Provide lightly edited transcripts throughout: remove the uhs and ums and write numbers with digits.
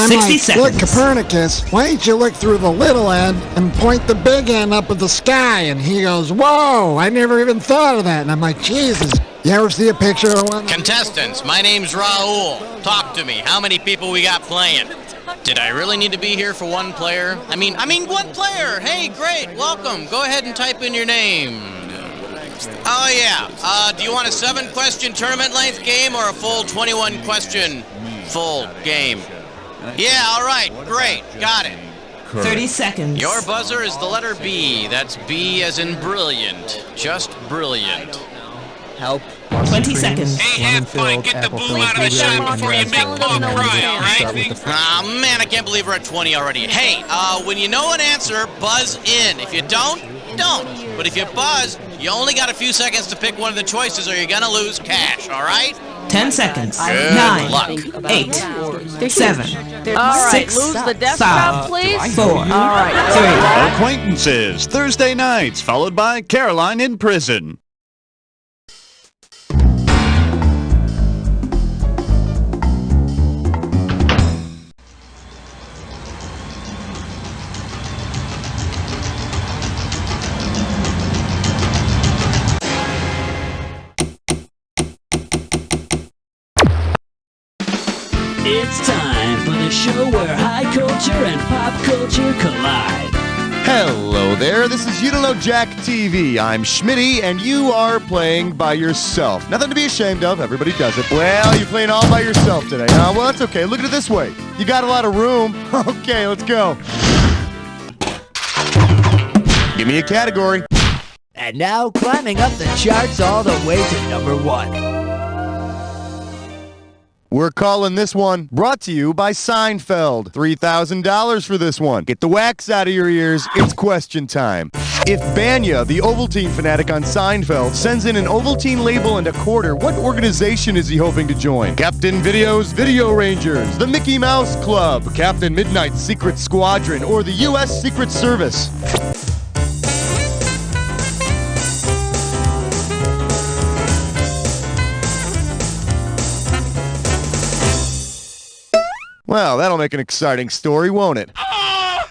I'm 60 like, seconds. look, Copernicus, why don't you look through the little end and point the big end up at the sky? And he goes, whoa, I never even thought of that. And I'm like, Jesus, you ever see a picture of one? Contestants, my name's Raul. Talk to me. How many people we got playing? Did I really need to be here for one player? I mean, one player. Hey, great, welcome. Go ahead and type in your name. Oh, yeah. Do you want a 7-question tournament length game or a full 21-question full game? Yeah, all right, great, got it. 30 seconds. Your buzzer is the letter B. That's B as in brilliant. Just brilliant. Help. 20 seconds. Hey, have fun. Get the boo out of the shot before you make Mom cry, all right? Ah, man, I can't believe we're at 20 already. Hey, when you know an answer, buzz in. If you don't. But if you buzz, you only got a few seconds to pick one of the choices or you're going to lose cash, all right? 10 seconds. Good 9, luck. 8, 7, All right, 6, lose the desktop, 5, please. 4, All right. 3. Acquaintances, Thursday nights, followed by Caroline in Prison. It's time for the show where high culture and pop culture collide. Hello there, this is You Don't Know Jack TV. I'm Schmitty, and you are playing by yourself. Nothing to be ashamed of, everybody does it. Well, you're playing all by yourself today. Well, that's okay. Look at it this way. You got a lot of room. Okay, let's go. Give me a category. And now, climbing up the charts all the way to number 1. We're calling this one brought to you by Seinfeld. $3,000 for this one. Get the wax out of your ears. It's question time. If Banya, the Ovaltine fanatic on Seinfeld, sends in an Ovaltine label and a quarter, what organization is he hoping to join? Captain Video's Video Rangers, the Mickey Mouse Club, Captain Midnight's Secret Squadron, or the U.S. Secret Service? Well, that'll make an exciting story, won't it?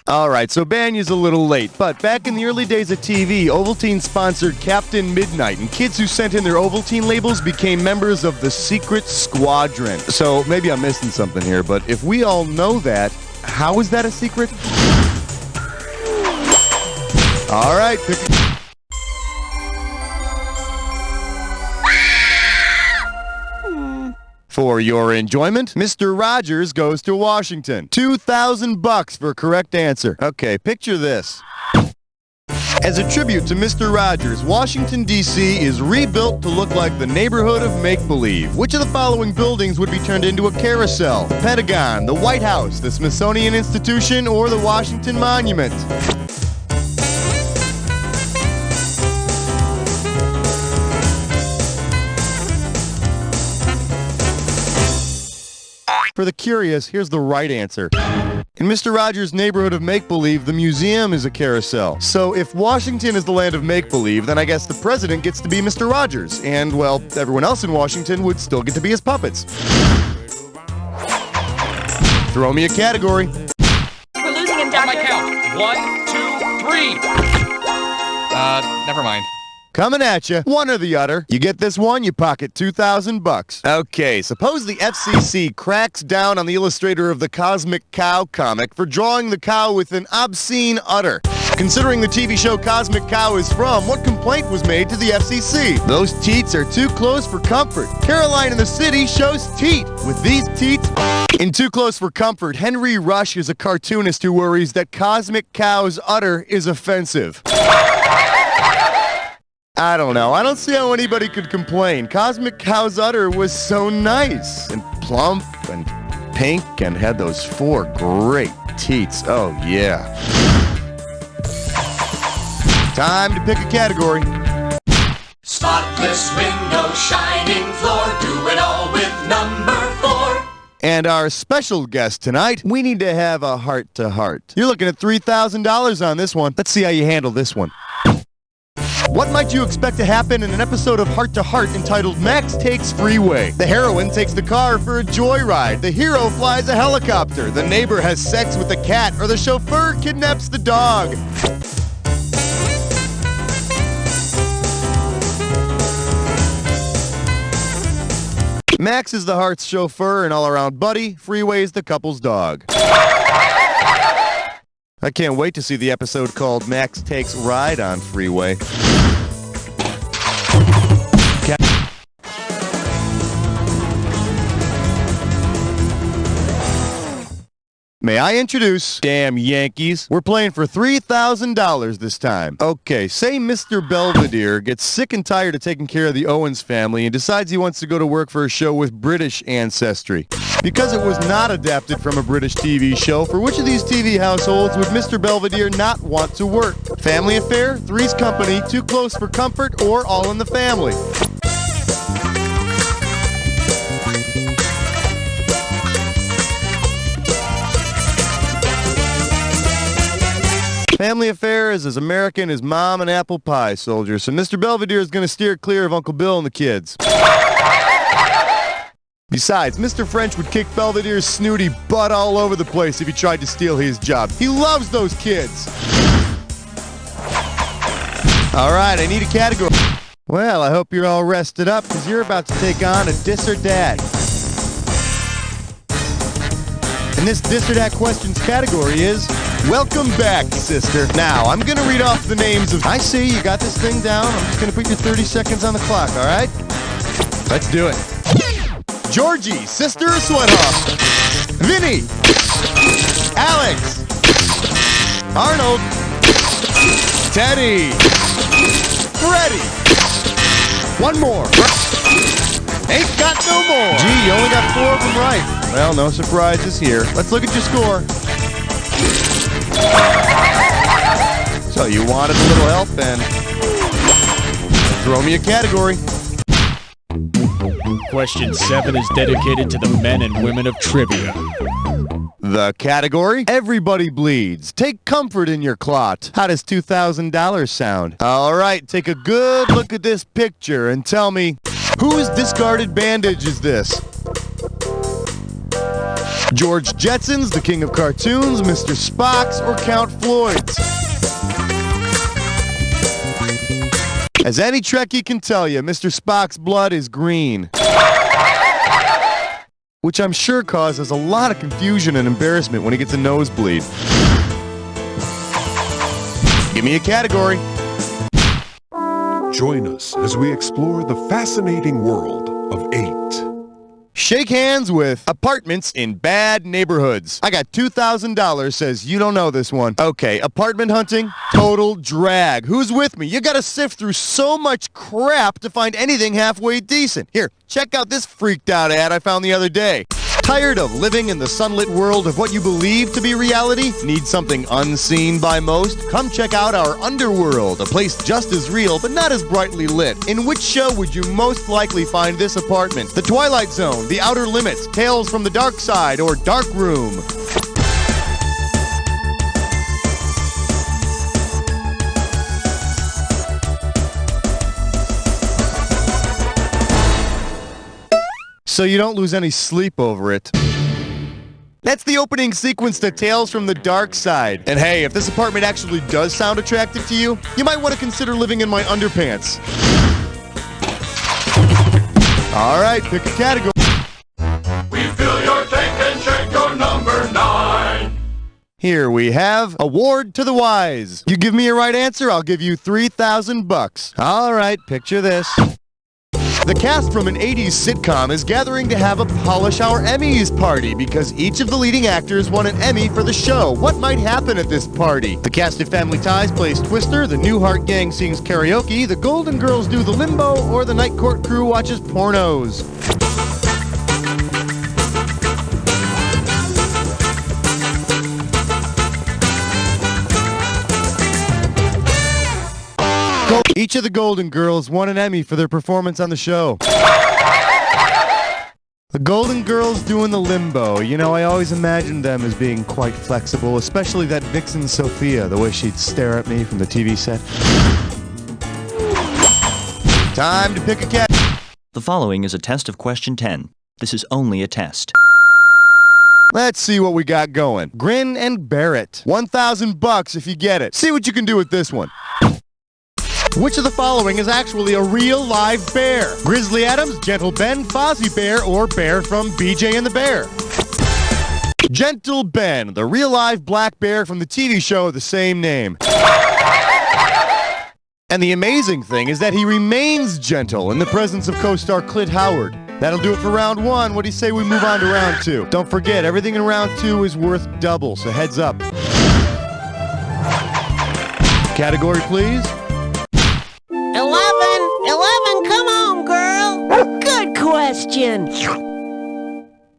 All right, so Banya's a little late, but back in the early days of TV, Ovaltine sponsored Captain Midnight, and kids who sent in their Ovaltine labels became members of the Secret Squadron. So maybe I'm missing something here, but if we all know that, how is that a secret? All right, pick a... For your enjoyment, Mr. Rogers goes to Washington. $2,000 for correct answer. Okay, picture this. As a tribute to Mr. Rogers, Washington, D.C. is rebuilt to look like the neighborhood of make-believe. Which of the following buildings would be turned into a carousel? The Pentagon, the White House, the Smithsonian Institution, or the Washington Monument? For the curious, here's the right answer. In Mr. Rogers' neighborhood of make-believe, the museum is a carousel. So if Washington is the land of make-believe, then I guess the president gets to be Mr. Rogers. And, well, everyone else in Washington would still get to be his puppets. Throw me a category. We're losing him, Doctor. On my count. 1, 2, 3. Never mind. Coming at you, one or the other. You get this one, you pocket $2,000. Okay, suppose the FCC cracks down on the illustrator of the Cosmic Cow comic for drawing the cow with an obscene udder. Considering the TV show Cosmic Cow is from, what complaint was made to the FCC? Those teats are too close for comfort. Caroline in the City shows teat. With these teats... In Too Close for Comfort, Henry Rush is a cartoonist who worries that Cosmic Cow's udder is offensive. I don't know. I don't see how anybody could complain. Cosmic Cow's udder was so nice and plump and pink and had those 4 great teats. Oh, yeah. Time to pick a category. Spotless window, shining floor, do it all with number 4. And our special guest tonight, we need to have a heart-to-heart. You're looking at $3,000 on this one. Let's see how you handle this one. What might you expect to happen in an episode of Heart to Heart entitled Max Takes Freeway? The heroine takes the car for a joyride. The hero flies a helicopter. The neighbor has sex with the cat, or the chauffeur kidnaps the dog. Max is the Heart's chauffeur and all-around buddy. Freeway is the couple's dog. I can't wait to see the episode called Max Takes Ride on Freeway. May I introduce Damn Yankees? We're playing for $3,000 this time. Okay, say Mr. Belvedere gets sick and tired of taking care of the Owens family and decides he wants to go to work for a show with British ancestry. Because it was not adapted from a British TV show, for which of these TV households would Mr. Belvedere not want to work? Family Affair, Three's Company, Too Close for Comfort, or All in the Family? Family Affair is as American as Mom and Apple Pie Soldier, so Mr. Belvedere is going to steer clear of Uncle Bill and the kids. Besides, Mr. French would kick Belvedere's snooty butt all over the place if he tried to steal his job. He loves those kids. All right, I need a category. Well, I hope you're all rested up, because you're about to take on a Dis or Dat. And this Dis or Dat questions category is, welcome back, sister. Now, I'm going to read off the names of... I see, you got this thing down. I'm just going to put your 30 seconds on the clock, all right? Let's do it. Georgie, sister of Sweathoff. Vinny. Alex. Arnold. Teddy. Freddie. One more. Ain't got no more. Gee, you only got 4 of them right. Well, no surprises here. Let's look at your score. So you wanted a little help, then. Throw me a category. Question 7 is dedicated to the men and women of trivia. The category? Everybody bleeds. Take comfort in your clot. How does $2,000 sound? All right, take a good look at this picture and tell me, whose discarded bandage is this? George Jetson's, the king of cartoons, Mr. Spock's, or Count Floyd's? As any Trekkie can tell you, Mr. Spock's blood is green. Which I'm sure causes a lot of confusion and embarrassment when he gets a nosebleed. Give me a category. Join us as we explore the fascinating world of 8. Shake hands with apartments in bad neighborhoods. I got $2,000, says you don't know this one. Okay, apartment hunting, total drag. Who's with me? You gotta sift through so much crap to find anything halfway decent. Here, check out this freaked out ad I found the other day. Tired of living in the sunlit world of what you believe to be reality? Need something unseen by most? Come check out our Underworld, a place just as real but not as brightly lit. In which show would you most likely find this apartment? The Twilight Zone, The Outer Limits, Tales from the Dark Side, or Dark Room? So you don't lose any sleep over it. That's the opening sequence to Tales from the Dark Side. And hey, if this apartment actually does sound attractive to you, you might want to consider living in my underpants. All right, pick a category. We fill your tank and check your number 9. Here we have Award to the Wise. You give me a right answer, I'll give you $3,000. All right, picture this. The cast from an 80s sitcom is gathering to have a Polish Our Emmys party because each of the leading actors won an Emmy for the show. What might happen at this party? The cast of Family Ties plays Twister, the Newhart Gang sings karaoke, the Golden Girls do the limbo, or the Night Court crew watches pornos. Each of the Golden Girls won an Emmy for their performance on the show. The Golden Girls doing the limbo. You know, I always imagined them as being quite flexible, especially that vixen Sophia, the way she'd stare at me from the TV set. Time to pick a cat. The following is a test of question 10. This is only a test. Let's see what we got going. Grin and bear it. $1,000 if you get it. See what you can do with this one. Which of the following is actually a real live bear? Grizzly Adams, Gentle Ben, Fozzie Bear, or Bear from BJ and the Bear? Gentle Ben, the real live black bear from the TV show of the same name. And the amazing thing is that he remains gentle in the presence of co-star Clint Howard. That'll do it for round 1. What do you say we move on to round 2? Don't forget, everything in round 2 is worth double, so heads up. Category, please. 11, come on, girl. Good question.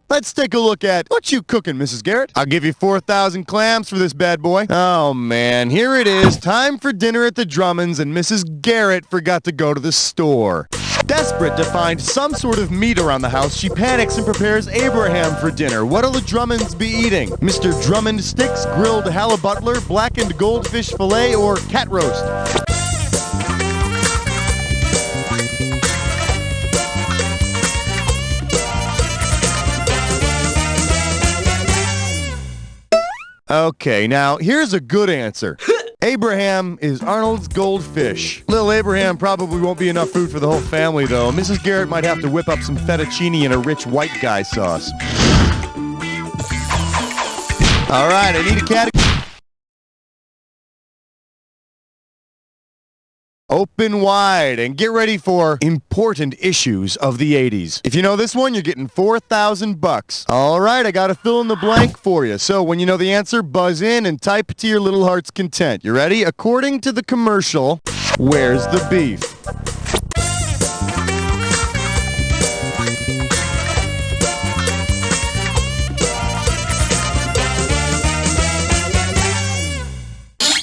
Let's take a look at what you cooking, Mrs. Garrett. I'll give you 4,000 clams for this bad boy. Oh, man, here it is. Time for dinner at the Drummonds, and Mrs. Garrett forgot to go to the store. Desperate to find some sort of meat around the house, she panics and prepares Abraham for dinner. What'll the Drummonds be eating? Mr. Drummond sticks, grilled halibutler, blackened goldfish fillet, or cat roast? Okay, now here's a good answer. Abraham is Arnold's goldfish. Little Abraham probably won't be enough food for the whole family, though. Mrs. Garrett might have to whip up some fettuccine and a rich white guy sauce. All right, I need a category. Open wide and get ready for important issues of the 80s. If you know this one, you're getting $4,000. All right, I got to fill in the blank for you. So when you know the answer, buzz in and type to your little heart's content. You ready? According to the commercial, where's the beef?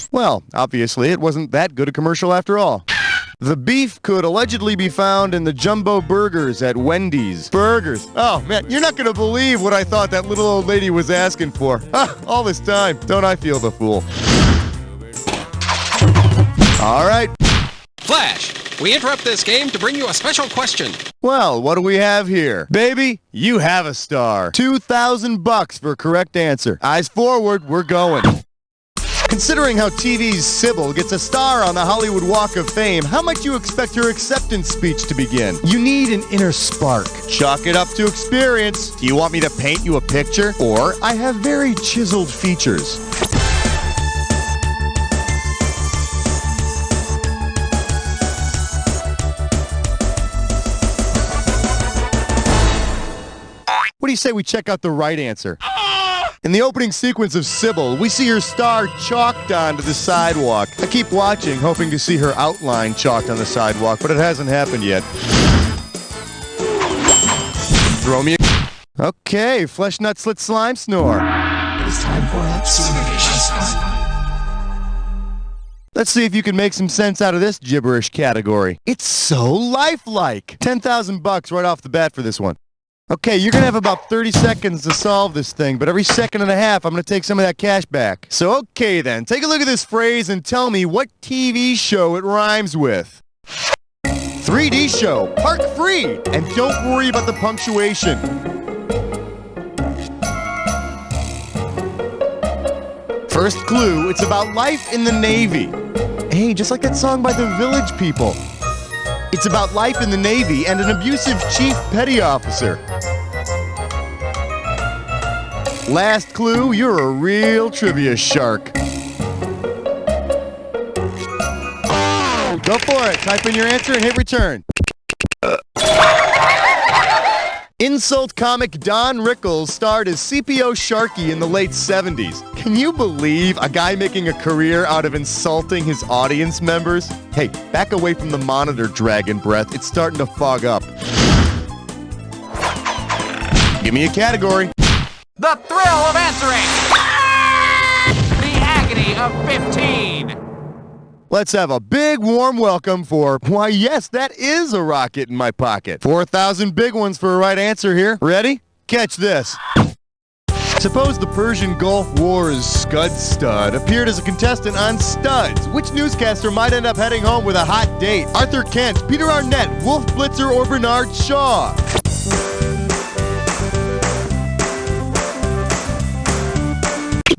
Well, obviously, it wasn't that good a commercial after all. The beef could allegedly be found in the jumbo burgers at Wendy's. Burgers. Oh, man, you're not going to believe what I thought that little old lady was asking for. All this time. Don't I feel the fool? All right. Flash, we interrupt this game to bring you a special question. Well, what do we have here? Baby, you have a star. $2,000 for a correct answer. Eyes forward, we're going. Considering how TV's Sybil gets a star on the Hollywood Walk of Fame, how might you expect her acceptance speech to begin? You need an inner spark. Chalk it up to experience. Do you want me to paint you a picture? Or, I have very chiseled features. What do you say we check out the right answer? In the opening sequence of Sybil, we see her star chalked onto the sidewalk. I keep watching, hoping to see her outline chalked on the sidewalk, but it hasn't happened yet. Throw me a... Okay, Flesh Nut Slit Slime Snore. It is time for Observation. Let's see if you can make some sense out of this gibberish category. It's so lifelike. $10,000 right off the bat for this one. Okay, you're going to have about 30 seconds to solve this thing, but every second and a half, I'm going to take some of that cash back. So, okay then, take a look at this phrase and tell me what TV show it rhymes with. 3D show, park free, and don't worry about the punctuation. First clue, it's about life in the Navy. Hey, just like that song by the Village People. It's about life in the Navy and an abusive chief petty officer. Last clue, you're a real trivia shark. Go for it. Type in your answer and hit return. Insult comic Don Rickles starred as CPO Sharky in the late 70s. Can you believe a guy making a career out of insulting his audience members? Hey, back away from the monitor, Dragon Breath. It's starting to fog up. Give me a category. The thrill of answering! The agony of 15! Let's have a big warm welcome for, why yes, that is a rocket in my pocket. 4,000 big ones for a right answer here. Ready? Catch this. Suppose the Persian Gulf War's Scud Stud appeared as a contestant on Studs. Which newscaster might end up heading home with a hot date? Arthur Kent, Peter Arnett, Wolf Blitzer, or Bernard Shaw?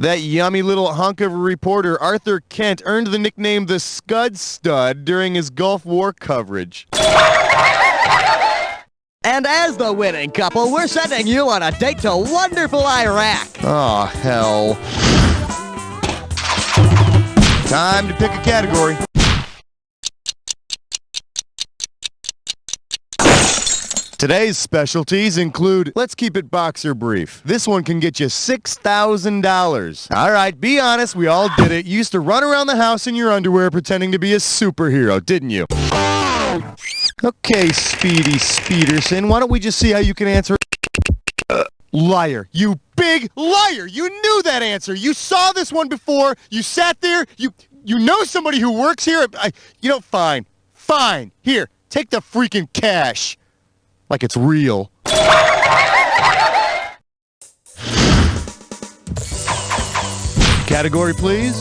That yummy little hunk of a reporter, Arthur Kent, earned the nickname the Scud Stud during his Gulf War coverage. And as the winning couple, we're sending you on a date to wonderful Iraq. Oh, hell. Time to pick a category. Today's specialties include, let's keep it boxer brief. This one can get you $6,000. All right, be honest, we all did it. You used to run around the house in your underwear pretending to be a superhero, didn't you? Okay, Speedy Speederson, why don't we just see how you can answer? Liar. You big liar! You knew that answer. You saw this one before. You sat there. You know somebody who works here. Fine. Fine. Here, take the freaking cash. Like it's real. Category, please.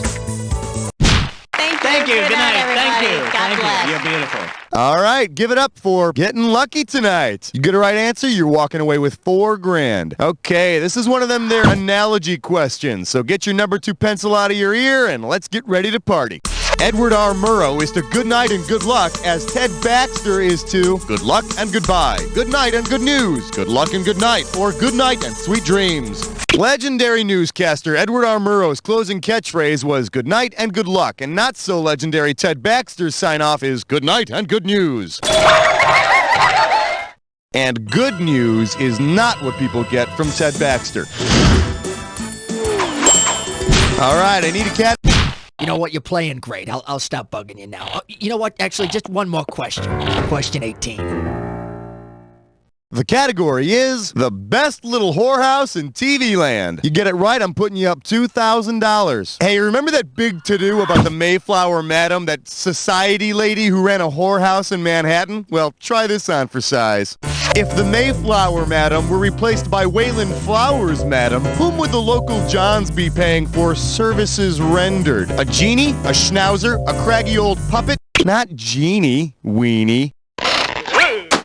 Thank you. Good night. Thank you. God bless. You're beautiful. All right, give it up for getting lucky tonight. You get a right answer, you're walking away with $4,000. Okay, this is one of them there analogy questions. So get your number 2 pencil out of your ear and let's get ready to party. Edward R. Murrow is to good night and good luck as Ted Baxter is to good luck and goodbye, good night and good news, good luck and good night, or good night and sweet dreams. Legendary newscaster Edward R. Murrow's closing catchphrase was good night and good luck, and not so legendary Ted Baxter's sign-off is good night and good news. And good news is not what people get from Ted Baxter. All right, I need a cat. You know what? You're playing great. I'll stop bugging you now. You know what? Actually, just one more question. Question 18. The category is the best little whorehouse in TV land. You get it right, I'm putting you up $2,000. Hey, remember that big to-do about the Mayflower Madam, that society lady who ran a whorehouse in Manhattan? Well, try this on for size. If the Mayflower Madam were replaced by Wayland Flowers Madam, whom would the local Johns be paying for services rendered? A genie? A schnauzer? A craggy old puppet? Not genie, weenie.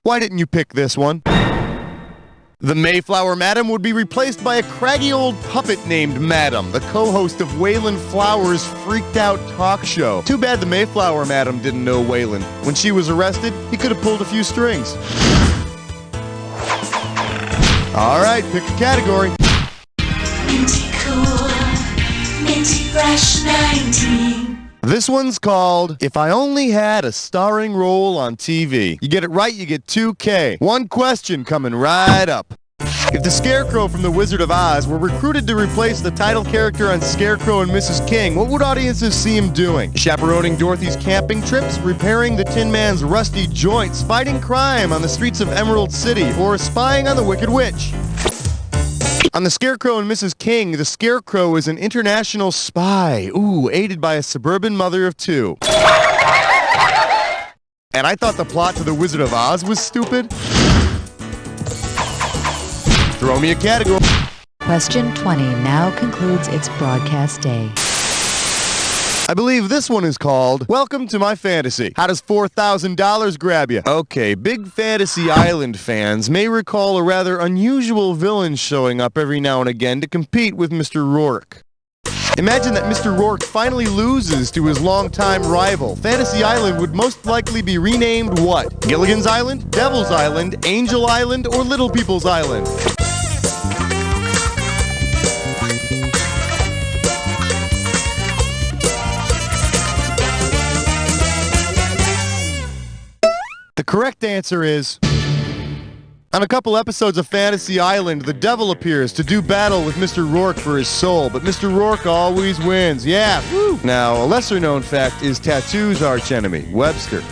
Why didn't you pick this one? The Mayflower Madam would be replaced by a craggy old puppet named Madam, the co-host of Wayland Flowers' Freaked Out talk show. Too bad the Mayflower Madam didn't know Wayland. When she was arrested, he could have pulled a few strings. All right, pick a category. Minty cool, minty fresh 19. This one's called If I Only Had a Starring Role on TV. You get it right, you get $2,000. One question coming right up. If the Scarecrow from The Wizard of Oz were recruited to replace the title character on Scarecrow and Mrs. King, what would audiences see him doing? Chaperoning Dorothy's camping trips, repairing the Tin Man's rusty joints, fighting crime on the streets of Emerald City, or spying on the Wicked Witch? On The Scarecrow and Mrs. King, the Scarecrow is an international spy, aided by a suburban mother of 2. And I thought the plot to The Wizard of Oz was stupid. Throw me a category. Question 20 now concludes its broadcast day. I believe this one is called Welcome to My Fantasy. How does $4,000 grab you? Okay, big Fantasy Island fans may recall a rather unusual villain showing up every now and again to compete with Mr. Rourke. Imagine that Mr. Rourke finally loses to his longtime rival. Fantasy Island would most likely be renamed what? Gilligan's Island, Devil's Island, Angel Island, or Little People's Island? The correct answer is, on a couple episodes of Fantasy Island, the devil appears to do battle with Mr. Rourke for his soul, but Mr. Rourke always wins. Yeah, woo! Now, a lesser-known fact is Tattoo's archenemy, Webster.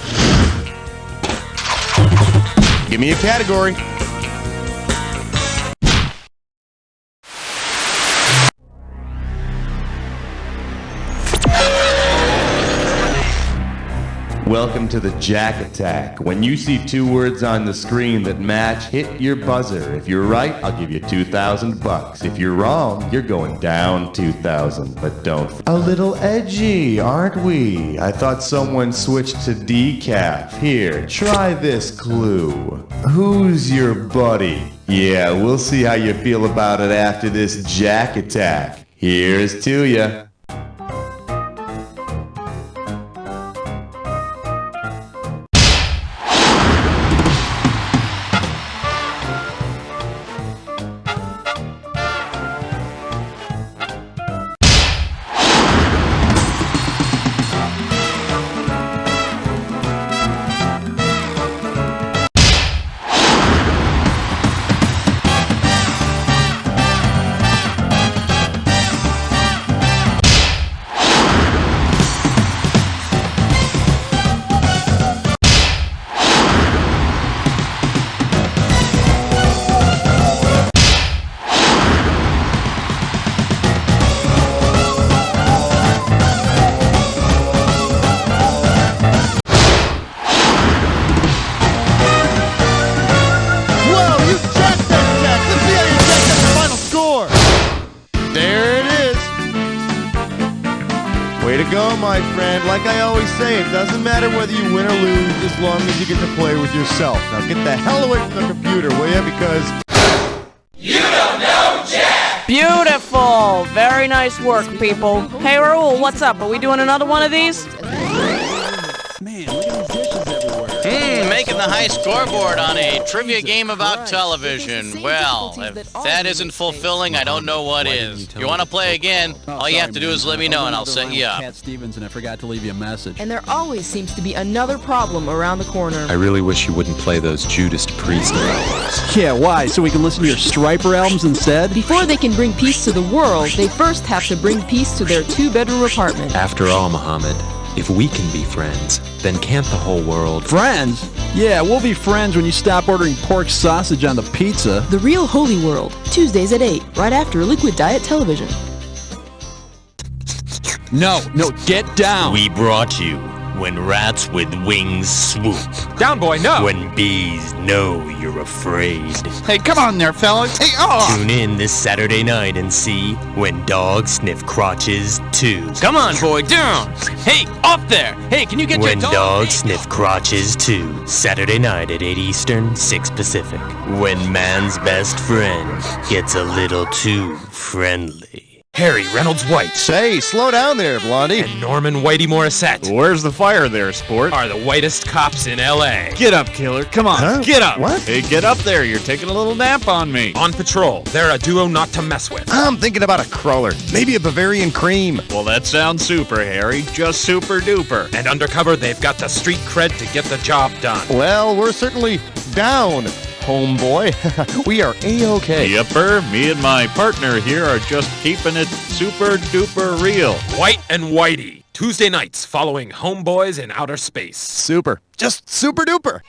Give me a category. Welcome to the Jack Attack. When you see two words on the screen that match, hit your buzzer. If you're right, I'll give you $2,000. If you're wrong, you're going down 2,000. But don't. A little edgy, aren't we? I thought someone switched to decaf. Here, try this clue. Who's your buddy? Yeah, we'll see how you feel about it after this Jack Attack. Here's to ya. Way to go, my friend. Like I always say, it doesn't matter whether you win or lose as long as you get to play with yourself. Now get the hell away from the computer, will you? Because You don't know Jack! Beautiful! Very nice work, people. Hey, Raul, what's up? Are we doing another one of these? Man, look at these dishes everywhere. Making the high scoreboard on a trivia game about television. Well, if that isn't fulfilling, I don't know what is. If you want to play again, all you have to do is let me know and I'll set you up. Cat Stevens, and I forgot to leave you a message. And there always seems to be another problem around the corner. I really wish you wouldn't play those Judas Priest albums. Yeah, why? So we can listen to your Stryper albums instead? Before they can bring peace to the world, they first have to bring peace to their two-bedroom apartment. After all, Muhammad, if we can be friends, then can't the whole world? Friends? Yeah, we'll be friends when you stop ordering pork sausage on the pizza. The Real Holy World, Tuesdays at 8, right after Liquid Diet Television. No, get down. We brought you When Rats with Wings Swoop. Down, boy, no. When bees know you're afraid. Hey, come on there, fellas. Hey, Tune in this Saturday night and see When Dogs Sniff Crotches 2. Come on, boy, down! Hey, up there! Hey, can you get When your Dogs Sniff Crotches 2. Saturday night at 8 Eastern, 6 Pacific. When man's best friend gets a little too friendly. Harry Reynolds White. Say, slow down there, Blondie. And Norman Whitey Morissette. Where's the fire there, sport? Are the whitest cops in L.A. Get up, killer. Come on. Huh? Get up. What? Hey, get up there. You're taking a little nap on me. On patrol. They're a duo not to mess with. I'm thinking about a crawler. Maybe a Bavarian cream. Well, that sounds super, Harry. Just super duper. And undercover, they've got the street cred to get the job done. Well, we're certainly down, homeboy. We are A-OK. Yepper. Me and my partner here are just keeping it super duper real. White and Whitey. Tuesday nights following Homeboys in Outer Space. Super. Just super duper.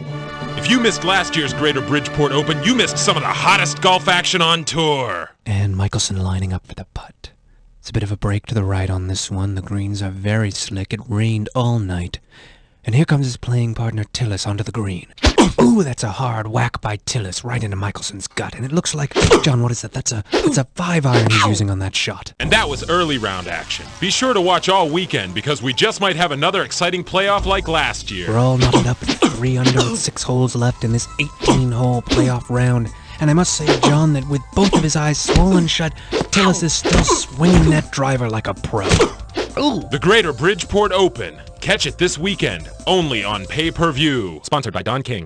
If you missed last year's Greater Bridgeport Open, you missed some of the hottest golf action on tour. And Michelson lining up for the putt. It's a bit of a break to the right on this one. The greens are very slick. It rained all night. And here comes his playing partner, Tillis, onto the green. Ooh, that's a hard whack by Tillis right into Michelson's gut. And it looks like, John, what is that? That's a 5-iron he's using on that shot. And that was early round action. Be sure to watch all weekend because we just might have another exciting playoff like last year. We're all knotted up at 3 under with 6 holes left in this 18-hole playoff round. And I must say, John, that with both of his eyes swollen shut, Tillis is still swinging that driver like a pro. Ooh. The Greater Bridgeport Open. Catch it this weekend, only on pay-per-view. Sponsored by Don King.